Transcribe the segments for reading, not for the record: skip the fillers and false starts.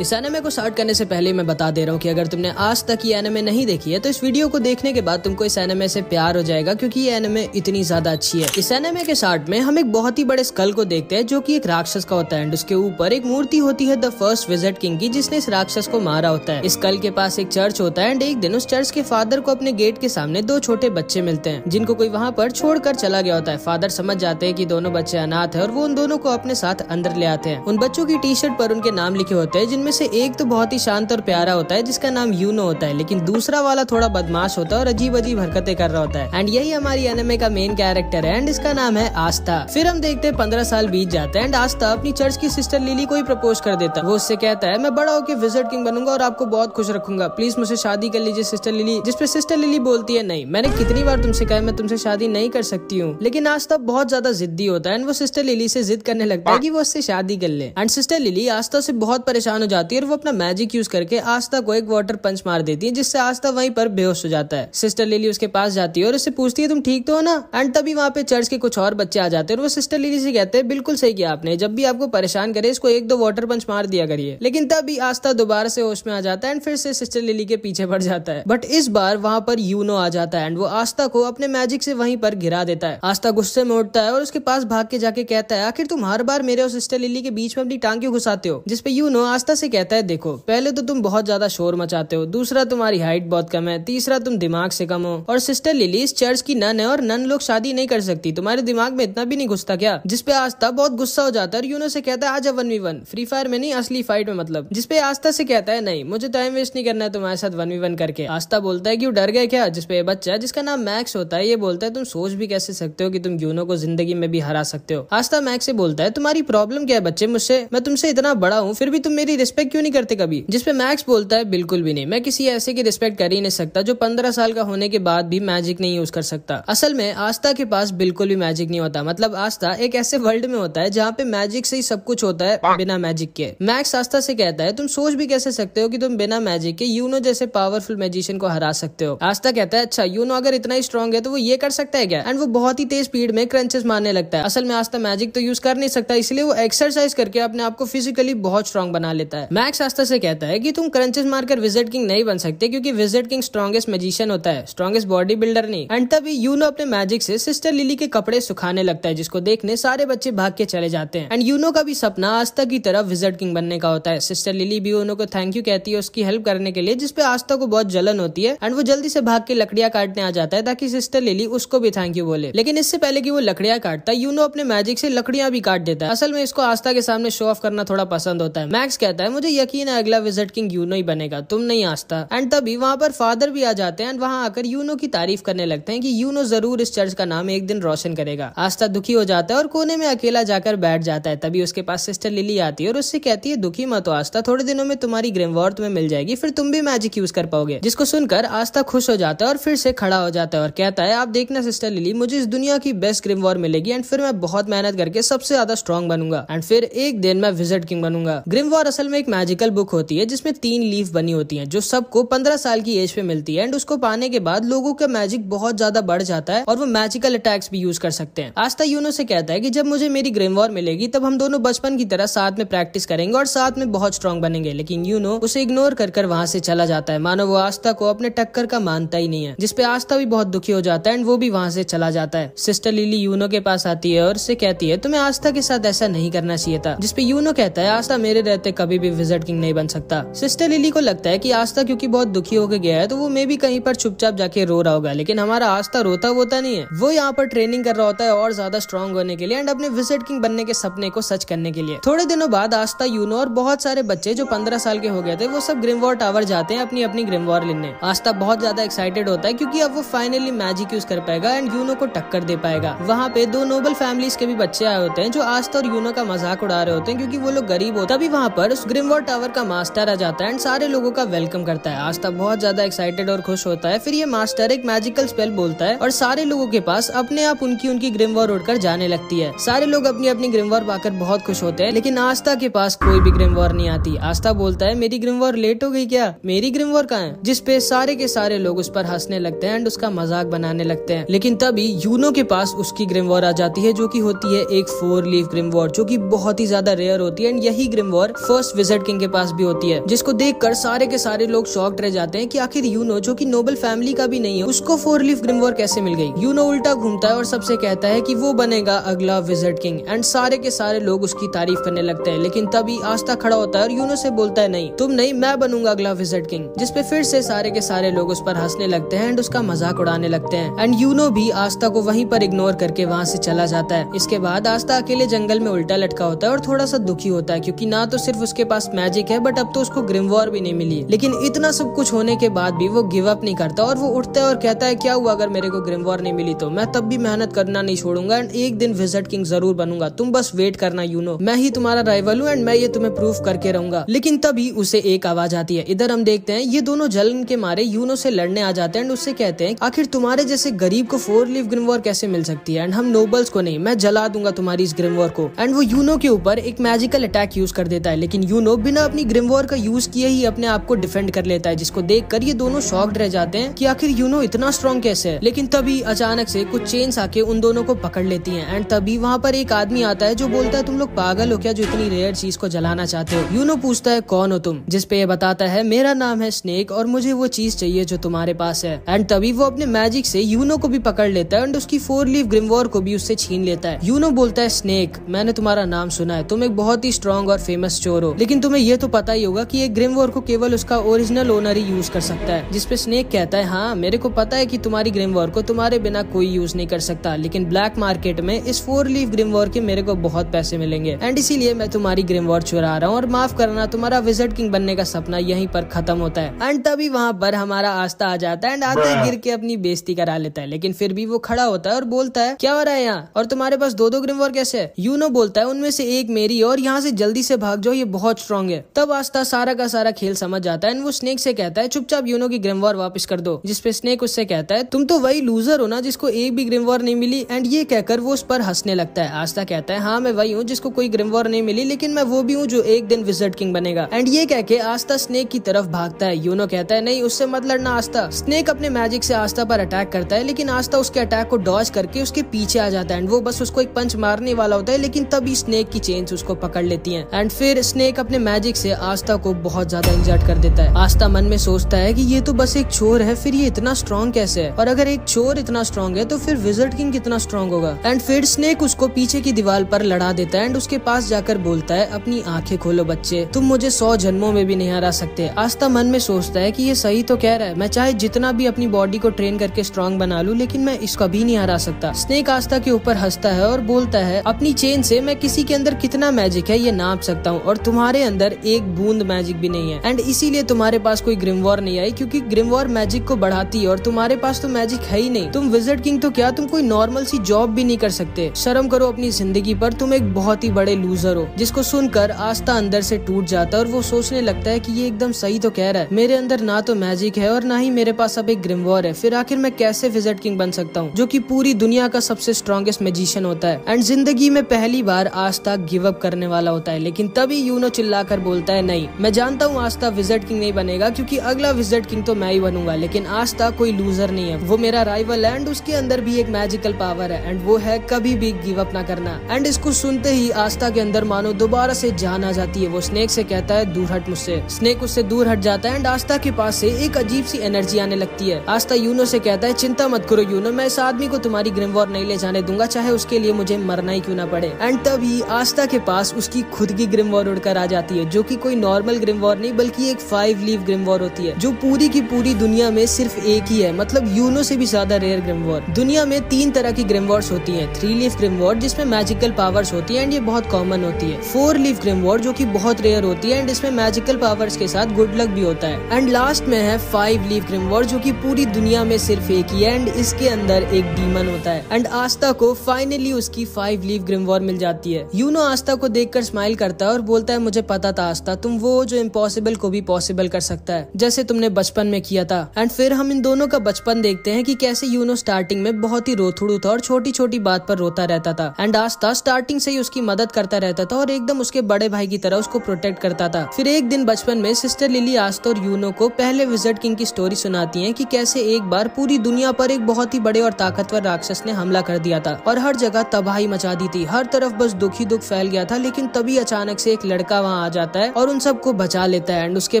इस एनिमे को स्टार्ट करने से पहले मैं बता दे रहा हूँ कि अगर तुमने आज तक ये एनिमे नहीं देखी है तो इस वीडियो को देखने के बाद तुमको इस एनिमे से प्यार हो जाएगा, क्योंकि ये एनिमे इतनी ज्यादा अच्छी है। इस एनिमे के स्टार्ट में हम एक बहुत ही बड़े स्कल को देखते हैं जो कि एक राक्षस का होता है एंड उसके ऊपर एक मूर्ति होती है द फर्स्ट विजिट किंग की, जिसने इस राक्षस को मारा होता है। इस स्कल के पास एक चर्च होता है एंड एक दिन उस चर्च के फादर को अपने गेट के सामने दो छोटे बच्चे मिलते हैं जिनको कोई वहाँ पर छोड़कर चला गया होता है। फादर समझ जाते हैं कि दोनों बच्चे अनाथ है और वो उन दोनों को अपने साथ अंदर ले आते हैं। उन बच्चों की टी शर्ट पर उनके नाम लिखे होते हैं, जिनमें से एक तो बहुत ही शांत और प्यारा होता है जिसका नाम यूनो होता है, लेकिन दूसरा वाला थोड़ा बदमाश होता है और अजीब अजीब हरकतें कर रहा होता है। एंड यही हमारी एनिमे का मेन कैरेक्टर है एंड इसका नाम है आस्था। फिर हम देखते हैं 15 साल बीत जाते हैं एंड आस्था अपनी चर्च की सिस्टर लिली को ही प्रपोज कर देता है। वो उससे कहता है मैं बड़ा होकर विजिट किंग बनूंगा और आपको बहुत खुश रखूंगा, प्लीज मुझसे शादी कर लीजिए सिस्टर लिली। जिसपे सिस्टर लिली बोलती है नहीं, मैंने कितनी बार तुमसे कहा मैं तुमसे शादी नहीं कर सकती हूँ। लेकिन आस्था बहुत ज्यादा जिद्दी होता है एंड वो सिस्टर लिली से जिद करने लगता है कि वो उससे शादी कर ले। एंड सिस्टर लिली आस्था से बहुत परेशान हो जाती है और वो अपना मैजिक यूज करके आस्था को एक वाटर पंच मार देती है, जिससे आस्था वहीं पर बेहोश हो जाता है। सिस्टर लिली उसके पास जाती है और उससे पूछती है तुम ठीक तो हो ना। एंड तभी वहाँ पे चर्च के कुछ और बच्चे आ जाते हैं और वो सिस्टर लिली से कहते हैं बिल्कुल सही किया आपने, जब भी आपको परेशान करे इसको एक दो वाटर पंच मार दिया करिए। लेकिन तभी आस्था दोबारा से होश में आ जाता है एंड फिर से सिस्टर लिली के पीछे पड़ जाता है। बट इस बार वहाँ पर यूनो आ जाता है एंड वो आस्था को अपने मैजिक से वहीं पर गिरा देता है। आस्था गुस्से में उठता है और उसके पास भाग के जाके कहता है आखिर तुम हर बार मेरे और सिस्टर लिली के बीच में अपनी टांग क्यों घुसाते हो। जिसपे यूनो आस्था से कहता है देखो पहले तो तुम बहुत ज्यादा शोर मचाते हो, दूसरा तुम्हारी हाइट बहुत कम है, तीसरा तुम दिमाग से कम हो, और सिस्टर लिली इस चर्च की नन है और नन लोग शादी नहीं कर सकती, तुम्हारे दिमाग में इतना भी नहीं घुसता क्या। जिसपे आस्था बहुत गुस्सा हो जाता है और यूनो से कहता है आजा 1v1, फ्री फायर में नहीं असली फाइट में मतलब। जिसपे आस्था से कहता है नहीं मुझे टाइम वेस्ट नहीं करना है तुम्हारे साथ 1v1 करके। आस्था बोलता है कि डर गए क्या। जिसपे बच्चा जिसका नाम मैक्स होता है ये बोलता है तुम सोच भी कैसे सकते हो कि तुम यूनो को जिंदगी में भी हरा सकते हो। आस्था मैक्स से बोलता है तुम्हारी प्रॉब्लम क्या है बच्चे मुझसे, मैं तुमसे इतना बड़ा हूँ फिर भी तुम मेरी रिस्पेक्ट क्यों नहीं करते कभी। जिसपे मैक्स बोलता है बिल्कुल भी नहीं, मैं किसी ऐसे की रिस्पेक्ट कर ही नहीं सकता जो 15 साल का होने के बाद भी मैजिक नहीं यूज कर सकता। असल में आस्था के पास बिल्कुल भी मैजिक नहीं होता, मतलब आस्था एक ऐसे वर्ल्ड में होता है जहाँ पे मैजिक से ही सब कुछ होता है बिना मैजिक के। मैक्स आस्था से कहता है तुम सोच भी कैसे सकते हो कि तुम बिना मैजिक के यूनो जैसे पावरफुल मैजिशियन को हरा सकते हो। आस्था कहता है अच्छा यूनो अगर इतना ही स्ट्रॉन्ग है तो वो ये कर सकता है क्या। एंड वो बहुत ही तेज स्पीड में क्रंचेस मारने लगता है। असल में आस्था मैजिक तो यूज कर नहीं सकता, इसलिए वो एक्सरसाइज करके अपने आप को फिजिकली बहुत स्ट्रॉन्ग बना लेता है। मैक्स आस्था से कहता है कि तुम क्रंचेस मारकर विजिट किंग नहीं बन सकते, क्योंकि विजिट किंग स्ट्रॉन्गेस्ट मैजिशियन होता है, स्ट्रॉन्गेस्ट बॉडी बिल्डर नहीं। एंड तभी यूनो अपने मैजिक से सिस्टर लिली के कपड़े सुखाने लगता है, जिसको देखने सारे बच्चे भाग के चले जाते हैं। एंड यूनो का भी सपना आस्था की तरह विजिट किंग बनने का होता है। सिस्टर लिली भी यूनो को थैंक यू कहती है उसकी हेल्प करने के लिए, जिसपे आस्था को बहुत जलन होती है एंड वो जल्दी से भाग के लकड़ियां काटने आ जाता है ताकि सिस्टर लिली उसको भी थैंक यू बोले। लेकिन इससे पहले कि वो लकड़ियां काटता है यूनो अपने मैजिक से लकड़ियां भी काट देता है। असल में इसको आस्था के सामने शो ऑफ करना थोड़ा पसंद होता है। मैक्स कहता है मुझे यकीन है अगला विजिट किंग यूनो ही बनेगा, तुम नहीं आस्था। एंड तभी वहाँ पर फादर भी आ जाते हैं एंड वहाँ आकर यूनो की तारीफ करने लगते हैं कि यूनो जरूर इस चर्च का नाम एक दिन रोशन करेगा। आस्था दुखी हो जाता है और कोने में अकेला जाकर बैठ जाता है। तभी उसके पास सिस्टर लिली आती है और उससे कहती है दुखी मत हो आस्था, थोड़े दिनों में तुम्हारी ग्रिमवॉर तुम्हें मिल जाएगी, फिर तुम भी मैजिक यूज कर पाओगे। जिसको सुनकर आस्था खुश हो जाता है और फिर से खड़ा हो जाता है और कहता है आप देखना सिस्टर लिली, मुझे इस दुनिया की बेस्ट ग्रिमवॉर मिलेगी एंड फिर मैं बहुत मेहनत करके सबसे ज्यादा स्ट्रॉन्ग बनूंगा एंड फिर एक दिन मैं विजिट किंग बनूंगा। ग्रिमवॉर असल में एक मैजिकल बुक होती है जिसमें 3 लीफ बनी होती है जो सबको 15 साल की एज पे मिलती है एंड उसको पाने के बाद लोगों का मैजिक बहुत ज्यादा बढ़ जाता है और वो मैजिकल अटैक्स भी यूज कर सकते हैं। आस्था यूनो से कहता है कि जब मुझे मेरी ग्रिमवॉर मिलेगी तब हम दोनों बचपन की तरह साथ में प्रैक्टिस करेंगे और साथ में बहुत स्ट्रॉन्ग बनेंगे। लेकिन यूनो उसे इग्नोर कर वहाँ से चला जाता है, मानो वो आस्था को अपने टक्कर का मानता ही नहीं है। जिसपे आस्था भी बहुत दुखी हो जाता है एंड वो भी वहाँ से चला जाता है। सिस्टर लिली यूनो के पास आती है और उससे कहती है तुम्हें आस्था के साथ ऐसा नहीं करना चाहिए था। जिसपे यूनो कहता है आस्था मेरे रहते कभी भी विजिट किंग नहीं बन सकता। सिस्टर लिली को लगता है कि आस्था क्योंकि बहुत दुखी होकर गया है तो वो मे भी कहीं पर चुपचाप जाके रो रहा होगा, लेकिन हमारा आस्था रोता वोता नहीं है, वो यहाँ पर ट्रेनिंग कर रहा होता है और ज्यादा स्ट्रॉन्ग होने के लिए एंड अपने विजिट किंग बनने के सपने को सच करने के लिए। थोड़े दिनों बाद आस्था यूनो और बहुत सारे बच्चे जो 15 साल के हो गए थे वो सब ग्रिमवॉर टावर जाते हैं अपनी अपनी ग्रिमवॉर लेने। आस्था बहुत ज्यादा एक्साइटेड होता है क्योंकि अब वो फाइनली मैजिक यूज कर पाएगा एंड यूनो को टक्कर दे पाएगा। वहाँ पे 2 नोबल फैमिलीज के भी बच्चे आए होते हैं जो आस्था और यूनो का मजाक उड़ा रहे होते हैं क्योंकि वो लोग गरीब होते हैं। तभी वहाँ पर उस ग्रिमवॉर टावर का मास्टर आ जाता है एंड सारे लोगों का वेलकम करता है। आस्था बहुत ज्यादा एक्साइटेड और खुश होता है। फिर ये मास्टर एक मैजिकल स्पेल बोलता है और सारे लोगों के पास अपने आप उनकी ग्रिमवॉर उड़कर जाने लगती है। सारे लोग अपनी अपनी ग्रिमवॉर पाकर बहुत खुश होते हैं, लेकिन आस्था के पास कोई भी ग्रिमवॉर नहीं आती। आस्था बोलता है मेरी ग्रिमवॉर लेट हो गई क्या, मेरी ग्रिमवॉर कहाँ है। जिसपे सारे के सारे लोग उस पर हंसने लगते हैं एंड उसका मजाक बनाने लगते हैं। लेकिन तभी यूनो के पास उसकी ग्रिमवॉर आ जाती है जो कि होती है एक 4 लीफ ग्रिमवॉर जो कि बहुत ही ज्यादा रेयर होती है एंड यही ग्रिमवॉर फर्स्ट विज़र्ड किंग के पास भी होती है, जिसको देखकर सारे के सारे लोग शॉक्ड रह जाते हैं कि आखिर यूनो जो कि नोबल फैमिली का भी नहीं है उसको 4 लीफ ग्रिमवॉर कैसे मिल गई। यूनो उल्टा घूमता है और सबसे कहता है कि वो बनेगा अगला विज़र्ड किंग एंड सारे के सारे लोग उसकी तारीफ करने लगते हैं। लेकिन तभी आस्ता खड़ा होता है और यूनो से बोलता है नहीं तुम नहीं, मैं बनूंगा अगला विज़र्ड किंग, जिसपे फिर से सारे के सारे लोग उस पर हंसने लगते हैं एंड उसका मजाक उड़ाने लगते हैं। एंड यूनो भी आस्था को वहीं पर इग्नोर करके वहाँ से चला जाता है। इसके बाद आस्था अकेले जंगल में उल्टा लटका होता है और थोड़ा सा दुखी होता है क्योंकि ना तो सिर्फ उसके पास मैजिक है बट अब तो उसको ग्रिमवॉर भी नहीं मिली। लेकिन इतना सब कुछ होने के बाद भी वो गिव अप नहीं करता और वो उठता है और कहता है क्या हुआ अगर मेरे को ग्रिमवॉर नहीं मिली तो मैं तब भी मेहनत करना नहीं छोड़ूंगा एंड एक दिन विज़र्ड किंग जरूर बनूंगा, तुम बस वेट करना यूनो, मैं ही तुम्हारा राइवल हूँ एंड मैं ये तुम्हें प्रूव करके रहूंगा। लेकिन तभी उसे एक आवाज आती है। इधर हम देखते हैं ये दोनों जलन के मारे यूनो से लड़ने आ जाते हैं एंड उससे कहते हैं आखिर तुम्हारे जैसे गरीब को 4 लीफ ग्रिमवॉर कैसे मिल सकती है एंड हम नोबल्स को नहीं, मैं जला दूंगा तुम्हारी इस ग्रिमवॉर को। एंड वो यूनो के ऊपर एक मैजिकल अटैक यूज कर देता है, लेकिन यूनो बिना अपनी ग्रिमवॉर का यूज किए ही अपने आप को डिफेंड कर लेता है, जिसको देखकर ये दोनों शॉक्ड रह जाते हैं कि आखिर यूनो इतना स्ट्रॉन्ग कैसे है। लेकिन तभी अचानक से कुछ चेन्स आके उन दोनों को पकड़ लेती हैं एंड तभी वहाँ पर एक आदमी आता है जो बोलता है तुम लोग पागल हो क्या जो इतनी रेयर चीज को जलाना चाहते हो। यूनो पूछता है कौन हो तुम, जिसपे ये बताता है मेरा नाम है स्नेक और मुझे वो चीज चाहिए जो तुम्हारे पास है। एंड तभी वो अपने मैजिक से यूनो को भी पकड़ लेता है एंड उसकी 4 लीफ ग्रिमवॉर को भी उससे छीन लेता है। यूनो बोलता है स्नेक मैंने तुम्हारा नाम सुना है, तुम एक बहुत ही स्ट्रॉन्ग और फेमस चोर हो, लेकिन तुम्हें ये तो पता ही होगा कि एक ग्रिमवॉर को केवल उसका ओरिजिनल ओनर ही यूज कर सकता है। जिसपे स्नेक कहता है हाँ मेरे को पता है कि तुम्हारी ग्रिमवॉर को तुम्हारे बिना कोई यूज नहीं कर सकता, लेकिन ब्लैक मार्केट में इस 4 लीफ ग्रिमवॉर के मेरे को बहुत पैसे मिलेंगे एंड इसीलिए मैं तुम्हारी ग्रिमवॉर चुरा रहा हूँ और माफ करना तुम्हारा विज़र्ड किंग बनने का सपना यहीं पर खत्म होता है। एंड तभी वहाँ पर हमारा आस्था आ जाता है एंड आते गिर के अपनी बेइज्जती करा लेता है, लेकिन फिर भी वो खड़ा होता है और बोलता है क्या हो रहा है यहाँ और तुम्हारे पास 2-2 ग्रिमवॉर कैसे है। यूनो बोलता है उनमें से एक मेरी और यहाँ से जल्दी से भाग जाओ, ये बहुत स्ट्रॉन्ग है। तब आस्था सारा का सारा खेल समझ जाता है एंड वो स्नेक से कहता है चुपचाप यूनो की ग्रिमवॉर वापस कर दो, जिसपे स्नेक उससे कहता है तुम तो वही लूजर हो ना जिसको एक भी ग्रिमवॉर नहीं मिली। एंड ये कहकर वो उस पर हंसने लगता है। आस्था कहता है हाँ मैं वही हूँ जिसको कोई ग्रिमवॉर नहीं मिली, लेकिन मैं वो भी हूँ जो एक दिन विज़र्ड किंग बनेगा। एंड ये कह के आस्था स्नेक की तरफ भागता है। यूनो कहता है नहीं उससे मत लड़ना आस्था। स्नेक अपने मैजिक से आस्था पर अटैक करता है, लेकिन आस्था उसके अटैक को डॉज करके उसके पीछे आ जाता है एंड वो बस उसको एक पंच मारने वाला होता है, लेकिन तभी स्नेक की चेन्स उसको पकड़ लेती हैं एंड फिर स्नेक अपने मैजिक से आस्था को बहुत ज्यादा इंजर्ड कर देता है। आस्था मन में सोचता है कि ये तो बस एक चोर है, फिर ये इतना स्ट्रॉन्ग कैसे है, और अगर एक चोर इतना स्ट्रॉन्ग है तो फिर विज़र्ड किंग कितना स्ट्रॉन्ग होगा। एंड फिर स्नेक उसको पीछे की दीवार पर लड़ा देता है एंड उसके पास जाकर बोलता है अपनी आंखें खोलो बच्चे, तुम मुझे 100 जन्मों में भी नहीं हरा सकते। आस्था मन में सोचता है कि ये सही तो कह रहा है, मैं चाहे जितना भी अपनी बॉडी को ट्रेन करके स्ट्रॉन्ग बना लूं, लेकिन मैं इसका भी नहीं हरा सकता। स्नेक आस्था के ऊपर हंसता है और बोलता है अपनी चेन से मैं किसी के अंदर कितना मैजिक है ये नाप सकता हूँ, और तुम्हारे अंदर एक बूंद मैजिक भी नहीं है एंड इसीलिए तुम्हारे पास कोई ग्रिमवॉर नहीं आई, क्योंकि ग्रिमवॉर मैजिक को बढ़ाती है और तुम्हारे पास तो मैजिक है ही नहीं। तुम विज़र्ड किंग तो क्या, तुम कोई नॉर्मल सी जॉब भी नहीं कर सकते। शर्म करो अपनी जिंदगी पर, तुम एक बहुत ही बड़े लूजर हो। जिसको सुनकर आस्था अंदर से टूट जाता है और वो सोचने लगता है कि ये एकदम सही तो कह रहा है, मेरे अंदर ना तो मैजिक है और ना ही मेरे पास अब एक ग्रिमवॉर है, फिर आखिर मैं कैसे विज़र्ड किंग बन सकता हूँ जो कि पूरी दुनिया का सबसे स्ट्रॉन्गेस्ट मैजिशियन होता है। एंड जिंदगी में पहली बार आस्था गिव अप करने वाला होता है, लेकिन तभी यूनो चिल्लाकर बोलता है नहीं, मैं जानता हूँ आस्था विज़र्ड किंग नहीं बनेगा, क्योंकि अगला विज़र्ड किंग तो मैं ही बनूंगा, लेकिन आस्था कोई लूजर नहीं है, वो मेरा राइवल है एंड उसके अंदर भी एक मैजिकल पावर है एंड वो है कभी भी गिव अप ना करना। एंड इसको सुनते ही आस्था के अंदर मानो दोबारा से जान आ जाती है। वो स्नेक से कहता है दूर हट मुझसे। स्नेक उससे दूर हट जाता है एंड आस्था के पास से एक अजीब सी एनर्जी आने लगती है। आस्था यूनो से कहता है चिंता मत करो यूनो, मैं इस आदमी को तुम्हारी ग्रिमवॉर नहीं ले जाने दूंगा, चाहे उसके लिए मुझे मरना ही क्यों ना पड़े। एंड तभी आस्था के पास उसकी खुद की ग्रिमवॉर उड़कर आ जाती है, जो कि कोई नॉर्मल ग्रिमवॉर नहीं बल्कि एक 5 लीफ ग्रिमवॉर होती है, जो पूरी की पूरी दुनिया में सिर्फ एक ही है, मतलब यूनो से भी ज्यादा रेयर ग्रिमवॉर। दुनिया में 3 तरह की ग्रिमवॉर्स होती हैं। 3 लीफ ग्रिमवॉर जिसमें मैजिकल पावर्स होती है एंड ये बहुत कॉमन होती है। 4 लीफ ग्रिमवॉर जो कि बहुत रेयर होती है एंड इसमें मैजिकल पावर्स के साथ गुड लक भी होता है। एंड लास्ट में है 5 लीफ ग्रिमवॉर जो कि पूरी दुनिया में सिर्फ एक ही है एंड इसके अंदर एक डीमन होता है। एंड आस्था को फाइनली उसकी 5 लीफ ग्रिमवॉर मिल जाती है। यूनो आस्था को देखकर स्माइल करता है और बोलता है मुझे पता था आस्था, तुम वो जो इम्पॉसिबल को भी पॉसिबल कर सकता है, जैसे तुमने बचपन में किया था। एंड फिर हम इन दोनों का बचपन देखते हैं कि कैसे यूनो स्टार्टिंग में बहुत ही रोथड़ू था और छोटी छोटी बात पर रोता रहता था एंड आस्था स्टार्टिंग से ही उसकी मदद करता रहता था और एकदम उसके बड़े भाई की तरह उसको प्रोटेक्ट करता था। फिर एक दिन बचपन में सिस्टर लिली आस्था और यूनो को पहले विज़र्ड किंग की स्टोरी सुनाती है कि कैसे एक बार पूरी दुनिया पर एक बहुत ही बड़े और ताकतवर राक्षस ने हमला कर दिया था और हर जगह तबाही मचा दी थी। हर तरफ बस दुख ही दुख फैल गया था, लेकिन तभी अचानक से एक लड़का वहाँ वहाँ आ जाता है और उन सबको बचा लेता है। एंड उसके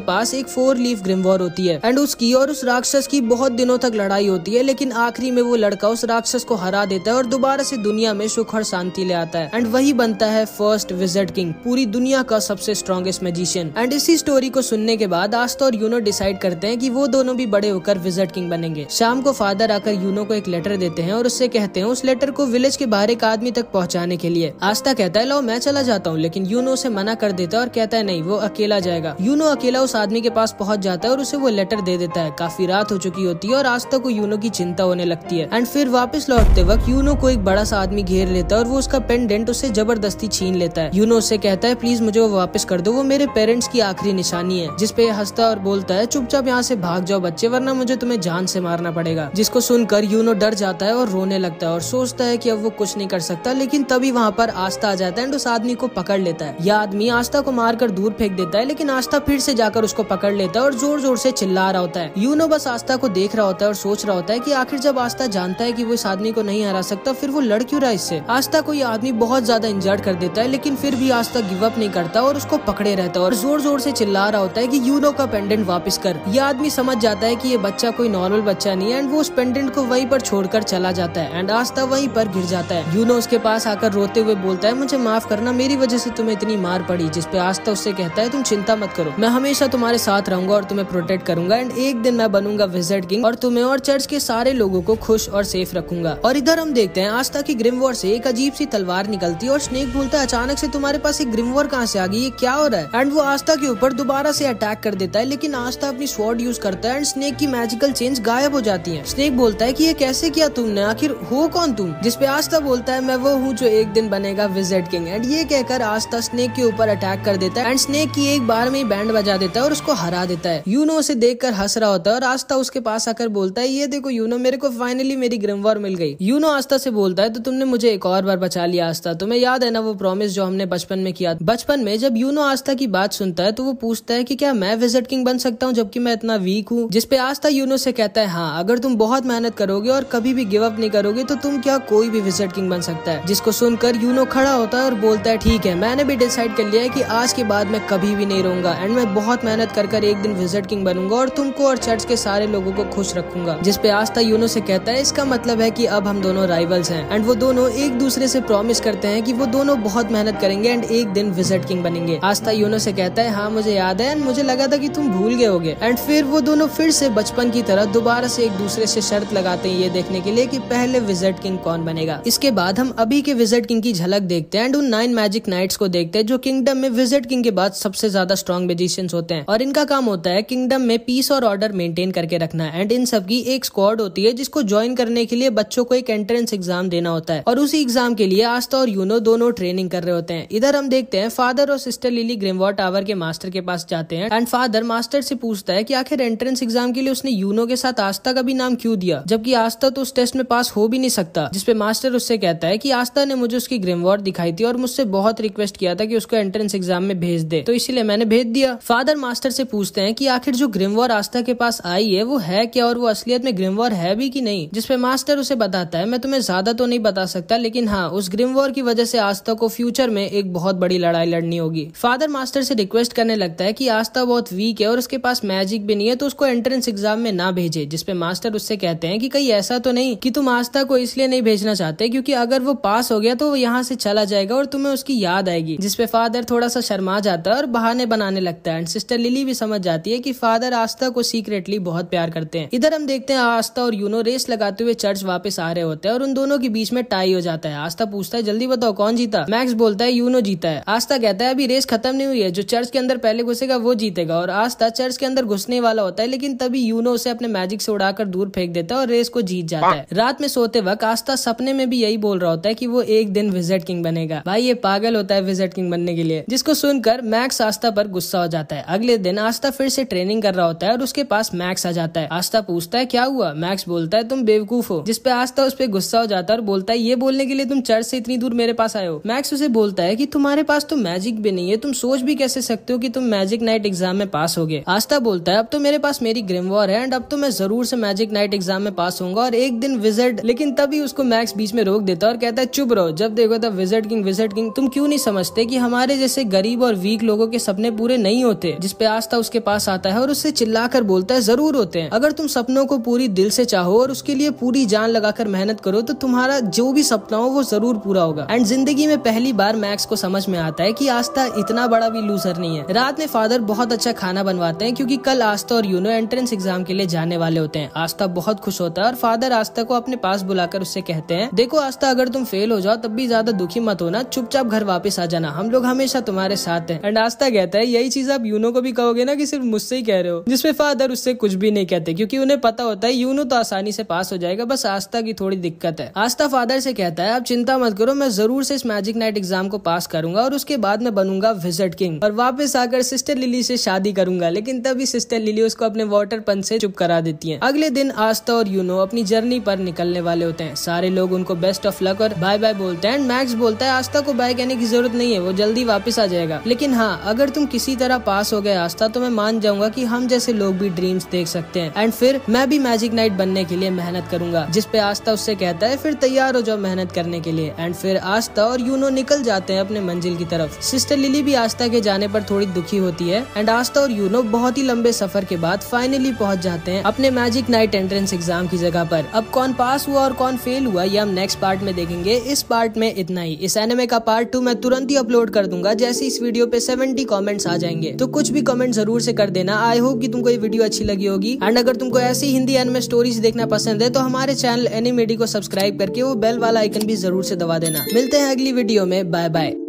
पास एक 4 लीफ ग्रिमवॉर होती है एंड उसकी और उस राक्षस की बहुत दिनों तक लड़ाई होती है, लेकिन आखिरी में वो लड़का उस राक्षस को हरा देता है और दोबारा से दुनिया में सुख और शांति ले आता है। एंड वही बनता है फर्स्ट विज़र्ड किंग, पूरी दुनिया का सबसे स्ट्रॉन्गेस्ट मैजिशियन। एंड इसी स्टोरी को सुनने के बाद आस्था और यूनो डिसाइड करते हैं कि वो दोनों भी बड़े होकर विज़र्ड किंग बनेंगे। शाम को फादर आकर यूनो को एक लेटर देते हैं और उससे कहते हैं उस लेटर को विलेज के बाहर एक आदमी तक पहुँचाने के लिए। आस्था कहता है लो मैं चला जाता हूँ, लेकिन यूनो उसे मना कर देता है और कहता है नहीं, वो अकेला जाएगा। यूनो अकेला उस आदमी के पास पहुँच जाता है और उसे वो लेटर दे देता है। काफी रात हो चुकी होती है और आस्था को यूनो की चिंता होने लगती है। एंड फिर वापस लौटते वक्त यूनो को एक बड़ा सा आदमी घेर लेता है और वो उसका पेंडेंट उससे जबरदस्ती छीन लेता है। यूनो उससे कहता है प्लीज मुझे वो वापस कर दो, वो मेरे पेरेंट्स की आखिरी निशानी है। जिसपे हंसता और बोलता है चुपचाप यहाँ से भाग जाओ बच्चे, वरना मुझे तुम्हें जान से मारना पड़ेगा। जिसको सुनकर यूनो डर जाता है और रोने लगता है और सोचता है कि अब वो कुछ नहीं कर सकता। लेकिन तभी वहाँ पर आस्था आ जाता है एंड उस आदमी को पकड़ लेता है। यह आदमी आस्था को मारकर दूर फेंक देता है, लेकिन आस्था फिर से जाकर उसको पकड़ लेता है और जोर जोर से चिल्ला रहा होता है। यूनो बस आस्था को देख रहा होता है और सोच रहा होता है कि आखिर जब आस्था जानता है कि वो इस आदमी को नहीं हरा सकता, फिर वो लड़ क्यों रहा है इससे। आस्था को ये आदमी बहुत ज्यादा इंजर्ड कर देता है, लेकिन फिर भी आस्था गिव अप नहीं करता और उसको पकड़े रहता है और जोर जोर से चिल्ला रहा होता है कि यूनो का पेंडेंट वापस कर। ये आदमी समझ जाता है कि ये बच्चा कोई नॉर्मल बच्चा नहीं है एंड वो उस पेंडेंट को वहीं पर छोड़कर चला जाता है एंड आस्था वहीं पर गिर जाता है। यूनो उसके पास आकर रोते हुए बोलता है मुझे माफ करना, मेरी वजह से तुम्हें इतनी मार पड़ी। जिसपे आस्था उससे कहता है तुम चिंता मत करो, मैं हमेशा तुम्हारे साथ रहूंगा और तुम्हें प्रोटेक्ट करूंगा एंड एक दिन मैं बनूंगा विज़र्ड किंग और तुम्हें और चर्च के सारे लोगों को खुश और सेफ रखूंगा। और इधर हम देखते हैं आस्था की ग्रिमवॉर से एक अजीब सी तलवार निकलती है और स्नेक बोलता है अचानक से तुम्हारे पास एक ग्रिमवॉर कहाँ से आ गई, ये क्या हो रहा है। एंड वो आस्था के ऊपर दोबारा से अटैक कर देता है, लेकिन आस्था अपनी स्वॉर्ड यूज करता है एंड स्नेक की मैजिकल चेंज गायब हो जाती है। स्नेक बोलता है कि ये कैसे किया तुमने, आखिर हो कौन तुम। जिसपे आस्था बोलता है मैं वो हूँ जो एक दिन बनेगा विज़र्ड किंग। एंड ये कहकर आस्था स्नेक के ऊपर अटैक कर देता है एंड स्नेक की एक बार में बैंड बजा देता है और उसको हरा देता है। यूनो उसे देखकर हंस रहा होता है और आस्था उसके पास आकर बोलता है ये देखो यूनो, मेरे को फाइनली मेरी ग्रिमवॉर मिल गई। यूनो आस्था से बोलता है तो तुमने मुझे एक और बार बचा लिया आस्था, तुम्हें याद है ना वो प्रॉमिस जो हमने बचपन में किया। बचपन में जब यूनो आस्था की बात सुनता है तो वो पूछता है कि क्या मैं विज़र्ड किंग बन सकता हूँ जबकि मैं इतना वीक हूँ। जिसपे आस्था यूनो से कहता है हाँ, अगर तुम बहुत मेहनत करोगे और कभी भी गिव अप नहीं करोगे तो तुम क्या कोई भी विज़र्ड किंग बन सकता है। जिसको सुनकर यूनो खड़ा होता है और बोलता है ठीक है, मैंने भी डिसाइड कर लिया है कि आज के बाद मैं कभी भी नहीं रहूंगा एंड मैं बहुत मेहनत कर एक दिन विज़र्ड किंग बनूंगा और तुमको और चर्च के सारे लोगों को खुश रखूंगा। जिसपे आस्था यूनो से कहता है इसका मतलब है कि अब हम दोनों राइवल्स हैं। एंड वो दोनों एक दूसरे से प्रॉमिस करते हैं कि वो दोनों बहुत मेहनत करेंगे एंड एक दिन विज़र्ड किंग बनेंगे। आस्था यूनो से कहता है हाँ मुझे याद है एंड मुझे लगा था कि तुम भूल गए होगे। एंड फिर वो दोनों फिर से बचपन की तरह दोबारा से एक दूसरे से शर्त लगाते हैं ये देखने के लिए कि पहले विज़र्ड किंग कौन बनेगा। इसके बाद हम अभी के विज़र्ड किंग की झलक देखते हैं एंड उन 9 मैजिक नाइट्स को देखते हैं जो किंगडम में विज़र्ड किंग के बाद सबसे ज्यादा स्ट्रॉन्ग मैजिशियंस होते हैं और इनका काम होता है किंगडम में पीस और ऑर्डर मेंटेन करके रखना। एंड इन सब की एक स्क्वाड होती है जिसको ज्वाइन करने के लिए बच्चों को एक एंट्रेंस एग्जाम देना होता है और उसी एग्जाम के लिए आस्था और यूनो दोनों ट्रेनिंग कर रहे होते हैं। इधर हम देखते हैं फादर और सिस्टर लिली ग्रिमवॉर टावर के मास्टर के पास जाते हैं एंड फादर मास्टर से पूछता है कि आखिर एंट्रेंस एग्जाम के लिए उसने यूनो के साथ आस्था का भी नाम क्यों दिया, जबकि आस्था तो उस टेस्ट में पास हो भी नहीं सकता। जिसपे मास्टर उससे कहता है कि आस्था ने मुझे उसकी ग्रिमवॉर दिखाई थी और मुझसे बहुत रिक्वेस्ट किया था कि उसको एंट्रेंस एग्जाम में भेज दे, तो इसीलिए मैंने भेज दिया। फादर मास्टर से पूछते हैं कि आखिर जो ग्रिमवॉर आस्था के पास आई है वो है क्या और वो असलियत में ग्रिमवॉर है भी कि नहीं। जिसपे मास्टर उसे बताता है मैं तुम्हें ज्यादा तो नहीं बता सकता, लेकिन हाँ उस ग्रिमवॉर की वजह से आस्था को फ्यूचर में एक बहुत बड़ी लड़ाई लड़नी होगी। फादर मास्टर से रिक्वेस्ट करने लगता है कि आस्था बहुत वीक है और उसके पास मैजिक भी नहीं है तो उसको एंट्रेंस एग्जाम में ना भेजे। जिसपे मास्टर उससे कहते हैं कि कहीं ऐसा तो नहीं कि तुम आस्था को इसलिए नहीं भेजना चाहते क्योंकि अगर वो पास हो गया तो वो यहाँ से चला जाएगा और तुम्हें उसकी याद आएगी। जिसपे फादर थोड़ा सा शर्मा जाता है और बहाने बनाने लगता है एंड सिस्टर लिली भी समझ जाती है कि फादर आस्था को सीक्रेटली बहुत प्यार करते हैं। इधर हम देखते हैं आस्था और यूनो रेस लगाते हुए चर्च वापस आ रहे होते हैं और उन दोनों के बीच में टाई हो जाता है। आस्था पूछता है जल्दी बताओ कौन जीता। मैक्स बोलता है यूनो जीता है। आस्था कहता है अभी रेस खत्म नहीं हुई है, जो चर्च के अंदर पहले घुसेगा वो जीतेगा। और आस्था चर्च के अंदर घुसने वाला होता है, लेकिन तभी यूनो उसे अपने मैजिक से उड़ाकर दूर फेंक देता है और रेस को जीत जाता है। रात में सोते वक्त आस्था सपने में भी यही बोल रहा होता है कि वो एक दिन विज़र्ड किंग बनेगा। भाई ये पागल होता है विज़र्ड किंग बनने के लिए। जिसको सुनकर मैक्स आस्था पर गुस्सा हो जाता है। अगले दिन आस्था फिर से ट्रेनिंग कर रहा होता है और उसके पास मैक्स आ जाता है। आस्था पूछता है क्या हुआ। मैक्स बोलता है तुम बेवकूफ हो। जिसपे आस्था उस पर गुस्सा हो जाता है और बोलता है ये बोलने के लिए तुम चर्च से इतनी दूर मेरे पास आए हो। मैक्स उसे बोलता है कि तुम्हारे पास तो मैजिक भी नहीं है, तुम सोच भी कैसे सकते हो कि तुम मैजिक नाइट एग्जाम में पास होगे। आस्था बोलता है अब तो मेरे पास मेरी ग्रिमवॉर है एंड अब तो मैं जरूर से मैजिक नाइट एग्जाम में पास होऊंगा और एक दिन विज़र्ड। लेकिन तभी उसको मैक्स बीच में रोक देता है और कहता है चुप रहो, जब देखो तब विज़र्ड किंग तुम क्यों नहीं समझते कि हमारे जैसे गरीब और वीक लोगों के सपने पूरे नहीं होते, जिसपे आस्था उसके पास आता है और उससे चिल्लाकर बोलता है जरूर होते हैं। अगर तुम सपनों को पूरी दिल से चाहो और उसके लिए पूरी जान लगाकर मेहनत करो तो तुम्हारा जो भी सपना हो वो जरूर पूरा होगा। एंड जिंदगी में पहली बार मैक्स को समझ में आता है कि आस्था इतना बड़ा भी लूजर नहीं है। रात में फादर बहुत अच्छा खाना बनवाते हैं क्योंकि कल आस्था और यूनो एंट्रेंस एग्जाम के लिए जाने वाले होते हैं। आस्था बहुत खुश होता है और फादर आस्था को अपने पास बुलाकर उससे कहते हैं, देखो आस्था, अगर तुम फेल हो जाओ तब भी ज्यादा दुखी मत होना, चुपचाप घर वापस आ जाना, हम लोग हमेशा तुम्हारे साथ हैं। एंड आस्था कहता है, यही चीज आप यूनो को भी कहोगे ना कि सिर्फ मुझसे ही कह रहे हो? जिसपे फादर उससे कुछ भी नहीं कहते क्योंकि उन्हें पता होता है यूनो तो आसानी से पास हो जाएगा, बस आस्था की थोड़ी दिक्कत है। आस्था फादर से कहता है, आप चिंता मत करो, मैं जरूर से इस मैजिक नाइट एग्जाम को पास करूंगा और उसके बाद मैं बनूंगा विज़र्ड किंग और वापस आकर सिस्टर लिली से शादी करूंगा। लेकिन तभी सिस्टर लिली उसको अपने वाटर पंच से चुप करा देती है। अगले दिन आस्था और यूनो अपनी जर्नी पर निकलने वाले होते हैं। सारे लोग उनको बेस्ट ऑफ लक और बाय बाय बोलते हैं। मैक्स बोलता है आस्था को बाय कहने की जरूरत नहीं है, वो जल्दी वापस आ जाएगा। लेकिन हाँ, अगर तुम किसी तरह पास हो गए आस्था तो मैं मान जाऊंगा कि हम जैसे लोग भी ड्रीम्स देख सकते हैं एंड फिर मैं भी मैजिक नाइट बनने के लिए मेहनत करूंगा। जिसपे आस्था उससे कहता है, फिर तैयार हो जाओ मेहनत करने के लिए। एंड फिर आस्था और यूनो निकल जाते हैं अपने मंजिल की तरफ। सिस्टर लिली भी आस्था के जाने पर थोड़ी दुखी होती है एंड आस्था और यूनो बहुत ही लंबे सफर के बाद फाइनली पहुंच जाते हैं अपने मैजिक नाइट एंट्रेंस एग्जाम की जगह पर। अब कौन पास हुआ और कौन फेल हुआ ये हम नेक्स्ट पार्ट में देखेंगे। इस पार्ट में इतना ही। इस एनिमे का पार्ट 2 मैं तुरंत ही अपलोड कर दूंगा जैसे इस वीडियो पे 70 कमेंट्स आ जाएंगे, तो कुछ भी कमेंट जरूर से कर देना। आई होप कि तुमको ये वीडियो अच्छी लगी होगी। एंड अगर तुमको ऐसी हिंदी एनिमे स्टोरीज देखना पसंद है तो हमारे चैनल एनिमेडी को सब्सक्राइब करके वो बेल वाला आइकन भी जरूर से दबा देना। मिलते हैं अगली वीडियो में, बाय बाय।